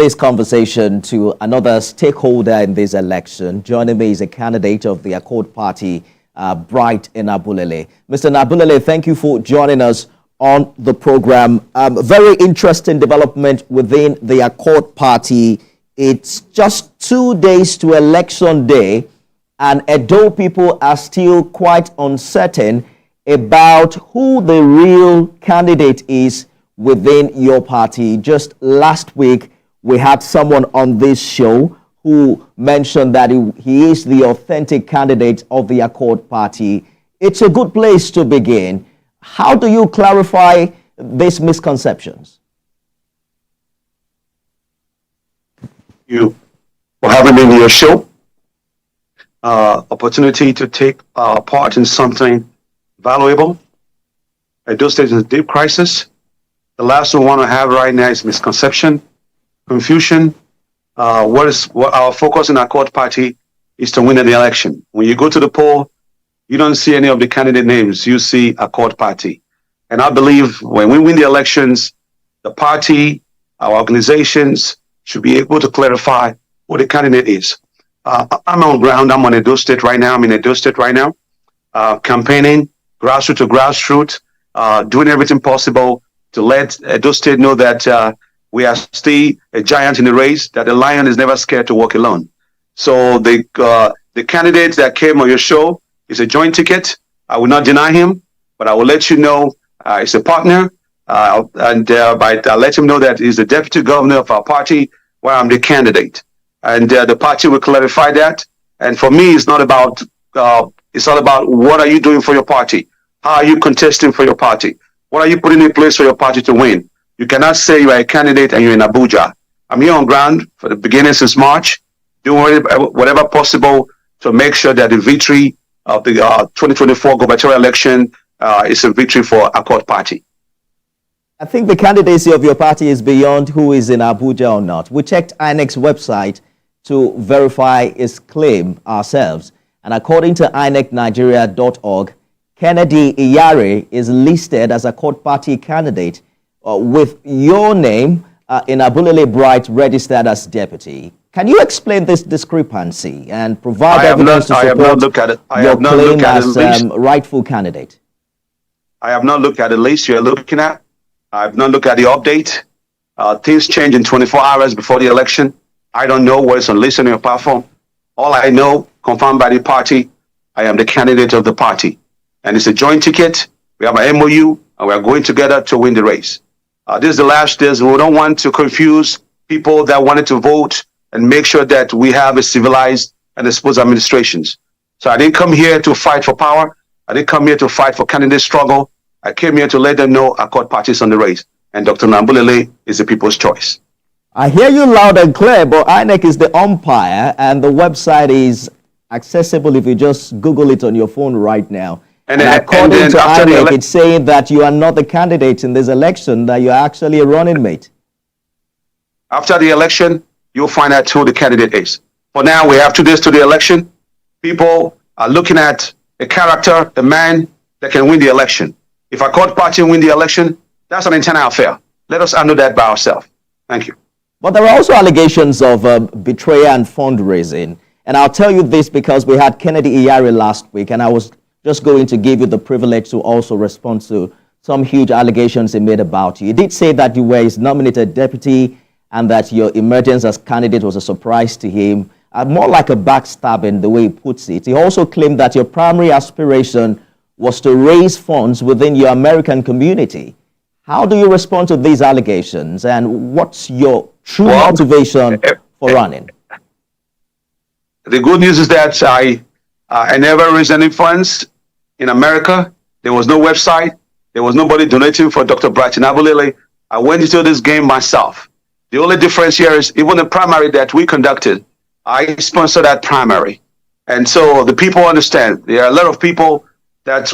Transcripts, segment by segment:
this conversation to another stakeholder in this election. Joining me is a candidate of the Accord Party, Bright Enabulele. Mr. Enabulele, thank you for joining us on the program. Very interesting development within the Accord Party. It's just 2 days to election day, and Edo people are still quite uncertain about who the real candidate is within your party. Just last week, we had someone on this show who mentioned that he is the authentic candidate of the Accord Party. It's a good place to begin. How do you clarify these misconceptions? You for having me on your show. Opportunity to take part in something valuable. Edo State is a deep crisis. The last one we want to have right now is misconception, confusion. What our focus in our Accord Party is to win the election. When you go to the poll, you don't see any of the candidate names. You see Accord Party. And I believe when we win the elections, the party, our organizations should be able to clarify who the candidate is. I'm on ground. I'm on Edo State right now. I'm in Edo State right now, campaigning grassroots to grassroots, doing everything possible to let Edo State know that we are still a giant in the race, that the lion is never scared to walk alone. So the candidate that came on your show is a joint ticket. I will not deny him, but I will let you know he's a partner. I'll let him know that he's the deputy governor of our party, where I'm the candidate. And the party will clarify that. And for me, it's not about what are you doing for your party? How are you contesting for your party? What are you putting in place for your party to win? You cannot say you are a candidate and you're in Abuja. I'm here on ground for the beginning since March, doing whatever possible to make sure that the victory of the 2024 gubernatorial election is a victory for Accord Party. I think the candidacy of your party is beyond who is in Abuja or not. We checked INEC's website to verify its claim ourselves. And according to INECNigeria.org, Kennedy Iyare is listed as a Accord Party candidate with your name, Enabulele Bright, registered as deputy. Can you explain this discrepancy and provide evidence to support your claim as rightful candidate? I have not looked at the list you're looking at. I have not looked at the update. Things change in 24 hours before the election. I don't know what is on list on your platform. All I know, confirmed by the party, I am the candidate of the party. And it's a joint ticket. We have an MOU, and we are going together to win the race. This is the last days. We don't want to confuse people that wanted to vote and make sure that we have a civilized and exposed administrations. So I didn't come here to fight for power. I didn't come here to fight for candidate struggle. I came here to let them know Accord Party is on the race. And Dr. Enabulele is the people's choice. I hear you loud and clear, but INEC is the umpire, and the website is accessible if you just Google it on your phone right now. And according to INEC, it's saying that you are not the candidate in this election, that you are actually a running mate. After the election, you'll find out who the candidate is. For now, we have 2 days to the election. People are looking at a character, a man that can win the election. If Accord Party win the election, that's an internal affair. Let us handle that by ourselves. Thank you. But there are also allegations of betrayal and fundraising. And I'll tell you this because we had Kennedy Iyare last week, and I was just going to give you the privilege to also respond to some huge allegations he made about you. He did say that you were his nominated deputy and that your emergence as candidate was a surprise to him, more like a backstabbing, the way he puts it. He also claimed that your primary aspiration was to raise funds within your American community. How do you respond to these allegations, and what's your true motivation for running? The good news is that I never raised any funds in America. There was no website. There was nobody donating for Dr. Bright Enabulele. I went into this game myself. The only difference here is even the primary that we conducted, I sponsored that primary. And so the people understand. There are a lot of people that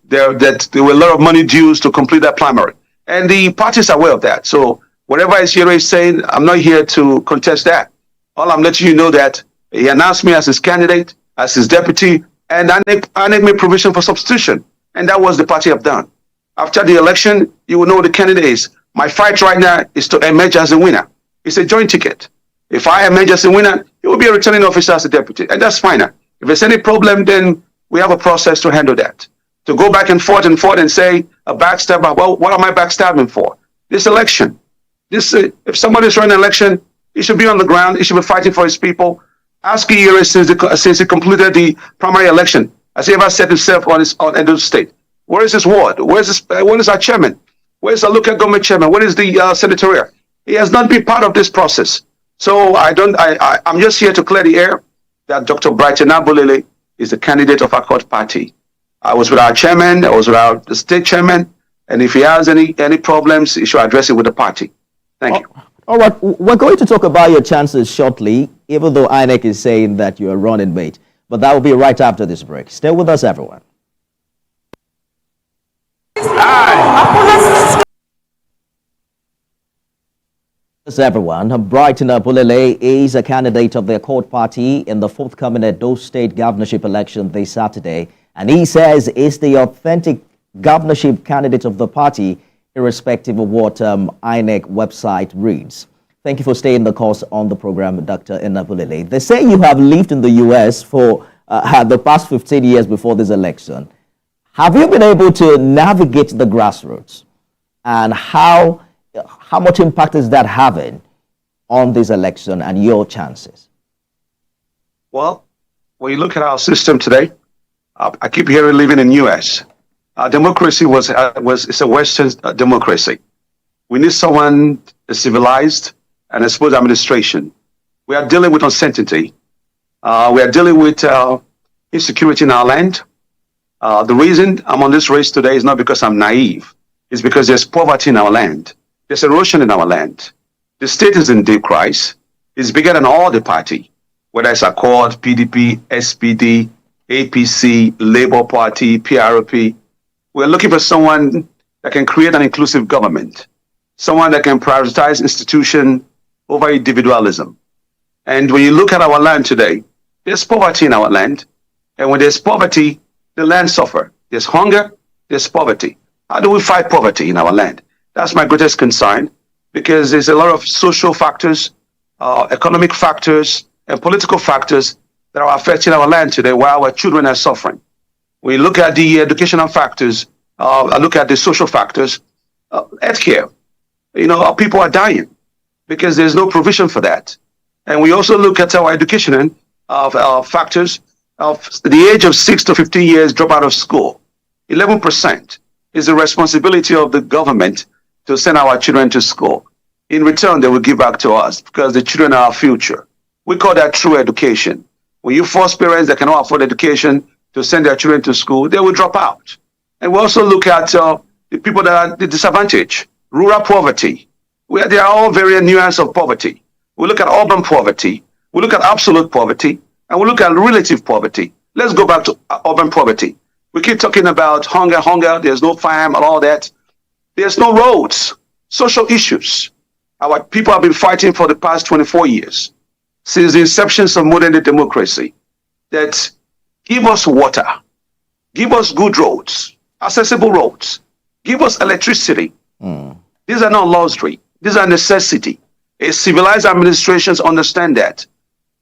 there were a lot of money due to complete that primary. And the parties are aware of that. So whatever Iyare is saying, I'm not here to contest that. All I'm letting you know that he announced me as his candidate, as his deputy, and INEC made provision for substitution. And that was the party I've done. After the election, you will know who the candidate is. My fight right now is to emerge as a winner. It's a joint ticket. If I am emergency winner, he will be a returning officer as a deputy, and that's fine. If there's any problem, then we have a process to handle that. To go back and forth and say a backstabber, well, what am I backstabbing for? This election. If somebody's running an election, he should be on the ground. He should be fighting for his people. Ask Iyere since he completed the primary election, has he ever set himself on Edo State? Where is his ward? Where is our chairman? Where is our local government chairman? Where is the senatorial? He has not been part of this process. So I'm just here to clear the air that Dr. Enabulele is the candidate of Accord Party. I was with our chairman, I was with our state chairman, and if he has any problems, he should address it with the party. Thank you. All right, we're going to talk about your chances shortly, even though INEC is saying that you're a running mate. But that will be right after this break. Stay with us, everyone. Yes, everyone. Bright Enabulele is a candidate of the Accord Party in the forthcoming Edo State governorship election this Saturday. And he says is the authentic governorship candidate of the party, irrespective of what INEC website reads. Thank you for staying the course on the program, Dr. Enabulele. They say you have lived in the U.S. for the past 15 years before this election. Have you been able to navigate the grassroots? And how much impact is that having on this election and your chances? Well, when you look at our system today, I keep hearing living in U.S. Democracy is a Western democracy. We need someone civilized and a smooth administration. We are dealing with uncertainty. We are dealing with insecurity in our land. The reason I'm on this race today is not because I'm naive. It's because there's poverty in our land. There's erosion in our land. The state is in deep crisis. It's bigger than all the party, whether it's Accord, PDP, SPD, APC, Labour Party, PRP. We're looking for someone that can create an inclusive government, someone that can prioritize institution over individualism. And when you look at our land today, there's poverty in our land. And when there's poverty, the land suffers. There's hunger, there's poverty. How do we fight poverty in our land? That's my greatest concern, because there's a lot of social factors, economic factors, and political factors that are affecting our land today while our children are suffering. When you look at the educational factors, look at the social factors, healthcare, people are dying because there's no provision for that. And we also look at our education factors of the age of 6 to 15 years drop out of school. 11% is the responsibility of the government to send our children to school. In return, they will give back to us because the children are our future. We call that true education. When you force parents that cannot afford education to send their children to school, they will drop out. And we also look at the people that are the disadvantaged, rural poverty, where they are all various nuances of poverty. We look at urban poverty, we look at absolute poverty, and we look at relative poverty. Let's go back to urban poverty. We keep talking about hunger, there's no farm and all that. There's no roads, social issues. Our people have been fighting for the past 24 years, since the inception of modern day democracy, that give us water, give us good roads, accessible roads, give us electricity. These are not luxury, these are necessity. A civilized administrations understand that.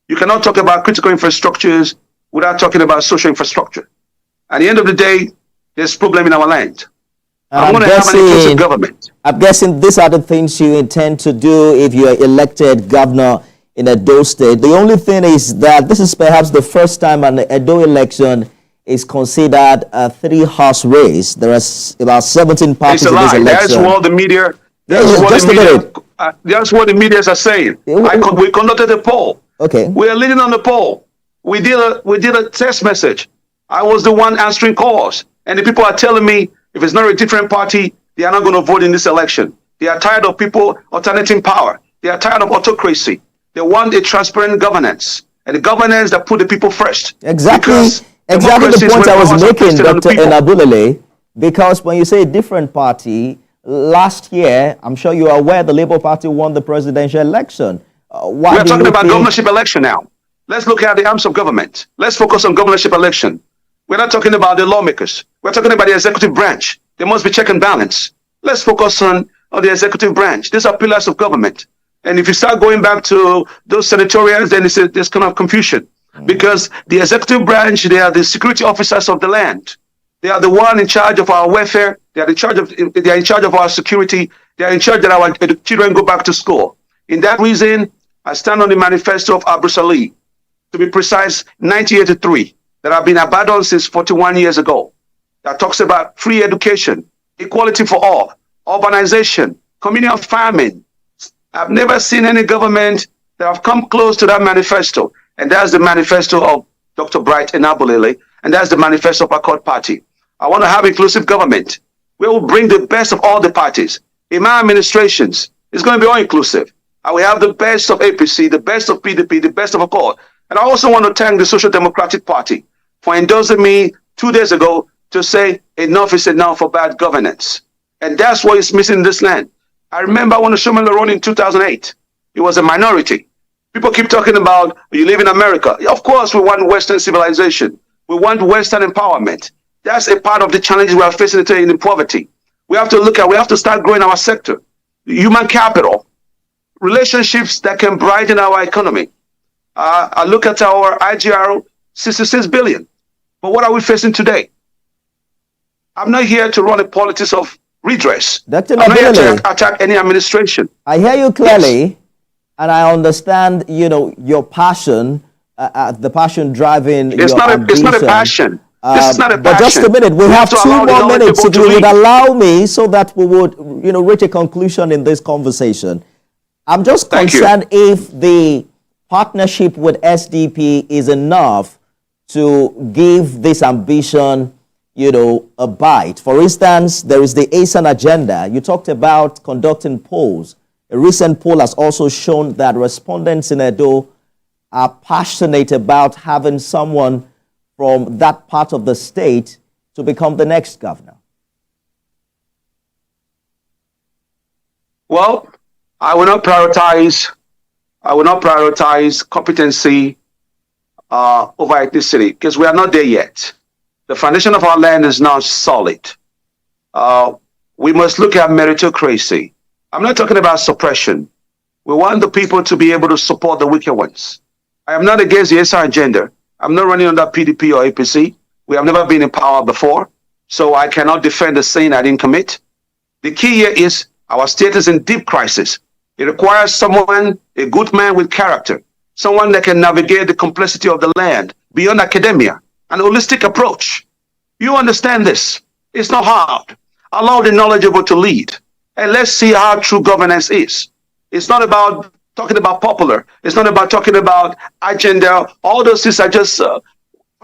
You cannot talk about critical infrastructures without talking about social infrastructure. At the end of the day, there's problem in our land. I'm going to have an inclusive government. I'm guessing these are the things you intend to do if you are elected governor in Edo State. The only thing is that this is perhaps the first time an Edo election is considered a 3-horse race. There are about 17 parties in this election. That's what the media. That's what the media are saying. We conducted a poll. Okay. We are leading on the poll. We did a text message. I was the one answering calls, and the people are telling me if it's not a different party, they are not going to vote in this election. They are tired of people alternating power. They are tired of autocracy. They want a transparent governance, and a governance that put the people first. Exactly the point I was making, Dr. Enabulele, because when you say different party, last year, I'm sure you are aware the Labour Party won the presidential election. We are talking about governorship election now. Let's look at the arms of government. Let's focus on governorship election. We're not talking about the lawmakers. We're talking about the executive branch. There must be check and balance. Let's focus on the executive branch. These are pillars of government. And if you start going back to those senatorials, then there's kind of confusion. Because the executive branch, they are the security officers of the land. They are the one in charge of our welfare. They are in charge of our security. They are in charge that our children go back to school. In that reason, I stand on the manifesto of Abrusali, to be precise, 1983, that have been abandoned since 41 years ago. That talks about free education, equality for all, urbanization, communal farming. I've never seen any government that have come close to that manifesto. And that's the manifesto of Dr. Bright Enabulele, and that's the manifesto of Accord Party. I want to have inclusive government. We will bring the best of all the parties. In my administrations, it's going to be all inclusive. I will have the best of APC, the best of PDP, the best of Accord. And I also want to thank the Social Democratic Party for endorsing me 2 days ago to say enough is enough for bad governance. And that's what is missing in this land. I remember when Shomele run in 2008, it was a minority. People keep talking about, you live in America. Of course, we want Western civilization. We want Western empowerment. That's a part of the challenges we are facing today in poverty. We have to start growing our sector. Human capital, relationships that can brighten our economy. I look at our IGR, 66 billion. But what are we facing today? I'm not here to run a politics of redress. Dr. I'm not here Enabulele, to attack any administration. I hear you clearly. Yes. And I understand, your passion, the passion driving It's your ambition. It's not a passion. This is not a passion. But just a minute, we have 2 more minutes. If you would allow me, so that we would, reach a conclusion in this conversation. I'm just concerned if the partnership with SDP is enough to give this ambition, a bite. For instance, there is the ASAN agenda. You talked about conducting polls. A recent poll has also shown that respondents in Edo are passionate about having someone from that part of the state to become the next governor. Well, I will not prioritize competency over ethnicity, because we are not there yet. The foundation of our land is not solid. We must look at meritocracy. I'm not talking about suppression. We want the people to be able to support the weaker ones. I am not against the SR agenda. I'm not running under PDP or APC. We have never been in power before, so I cannot defend the sin I didn't commit. The key here is our state is in deep crisis. It requires someone, a good man with character, someone that can navigate the complexity of the land beyond academia, an holistic approach. You understand this. It's not hard. Allow the knowledgeable to lead. And let's see how true governance is. It's not about talking about popular. It's not about talking about agenda. All those things are just,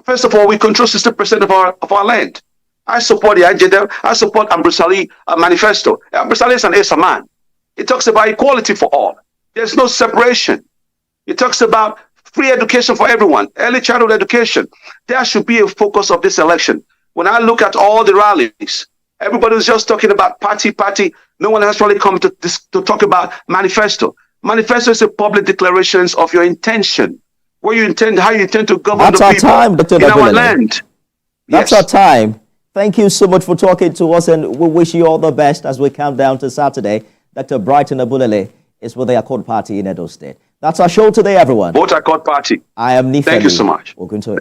first of all, we control 60% of our land. I support the agenda. I support Abrusali manifesto. Abrusali is an ASA man. It talks about equality for all. There's no separation. It talks about free education for everyone, early childhood education. That should be a focus of this election. When I look at all the rallies, everybody's just talking about party. No one has really come to talk about manifesto. Manifesto is a public declaration of your intention, how you intend to govern the people in our land. That's our time. Thank you so much for talking to us, and we wish you all the best as we count down to Saturday. Dr. Bright Enabulele is with the Accord Party in Edo State. That's our show today, everyone. Vote Accord Party. I am Nifeli. Thank you so much. We're going to